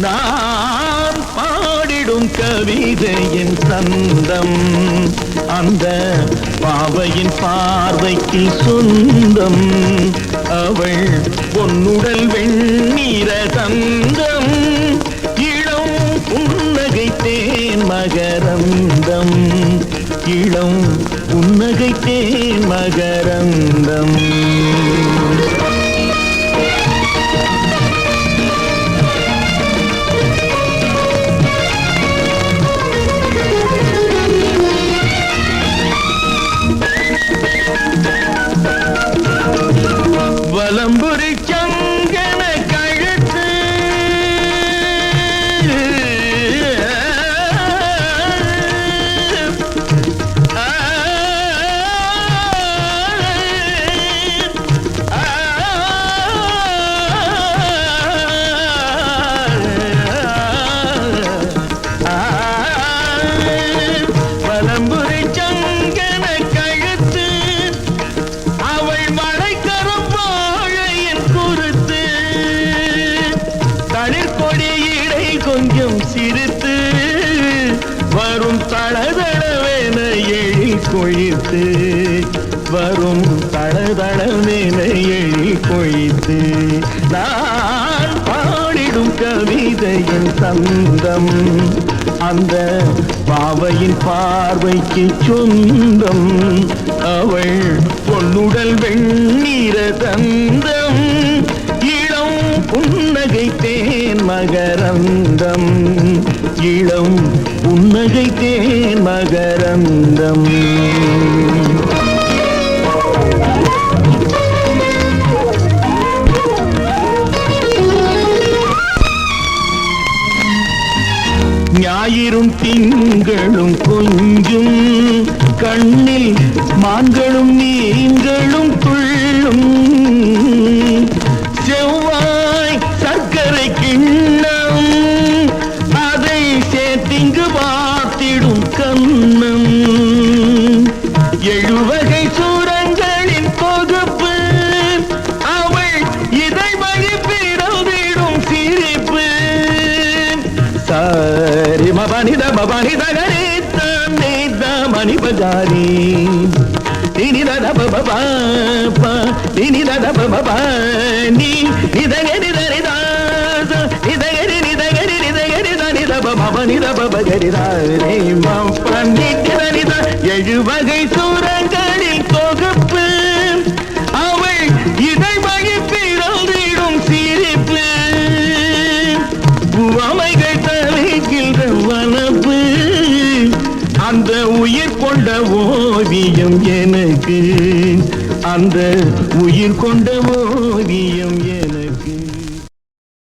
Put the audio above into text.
நான் பாடிடும் கவிதையின் சந்தம் அந்த பாவையின் பார்வைக்கு சொந்தம். அவள் பொன்னுடல் வெண்ணீர தந்தம் இளம் புன்னகை தேன் மகரந்தம் இளம் புன்னகை தேன் மகரந்தம். வலம்புரி சங்கன கழுத்து வலம்புரி சங்கன கழுத்து அவள் மழைக்கரம் தளிர்கொடியிடை கொஞ்சம் சிரித்து வரும் தளதளவென எழில் கொழித்து வரும் தளதளவென எழில் கொழித்து நான் பாடிடும் கவிதையின் சந்தம் அந்த பாவையின் பார்வைக்கு சொந்தம். அவள் பொன்னுடல் வெண்ணீர தந்தம் இளம் புன்னகை தேன் மகரந்தம் இளம் புன்னகை தேன் மகரந்தம். ஞாயிறும் திங்களும் கொஞ்சும் கண்ணில் மான்களும் நீங்களும் துள்ளும் செவ்வாய் சர்க்கரை கிண்ணம் அதை சேர்த்திங்கு பார்த்திடும் கண்ணம் எழுவகை சூரங்களின் தொகுப்பு அவள் இதை வழி பிறந்திடும் சிரிப்பு சரி மபனித மபனித கரித்த நீத மணிபஜாரி நீ தத பபா நீ தத பபா நீ நிதகரி தரிதாச நிதகரி நிதகரி நிதகரி தனித பபா நித பபகரிதா ரே மப்பனித எழுவகை சூரங்களின் தொகுப்பு அவள் இதை வகை பிறந்திடும் சிரிப்பு உவமைகள் தவிக்கின்ற வனப்பு அந்த உயிர் கொண்ட ஓவியம் எனக்கு அந்த உயிர் கொண்ட ஓவியம் எனக்கு.